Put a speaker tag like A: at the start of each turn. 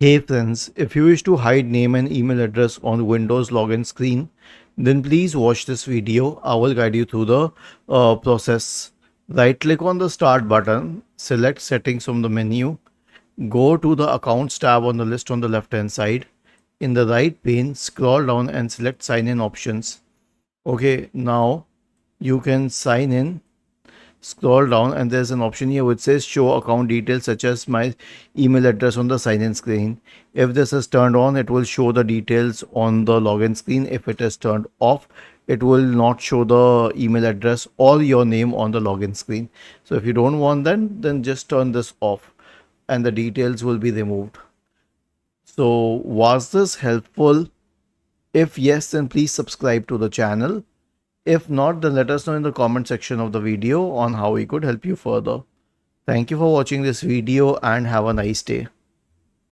A: Hey friends, if you wish to hide name and email address on Windows login screen, then please watch this video. I will guide you through the process. Right click on the start button, select settings from the menu, go to the accounts tab on the list on the left hand side. In the right pane, scroll down and select sign in options. Okay, now you can sign in. Scroll down and there's an option here which says show account details such as my email address on the sign in screen. If this is turned on, it will show the details on the login screen. If it is turned off, it will not show the email address or your name on the login screen. So if you don't want that, then just turn this off and the details will be removed. So was this helpful? If yes, then please subscribe to the channel. If not, then let us know in the comment section of the video on how we could help you further. Thank you for watching this video and have a nice day.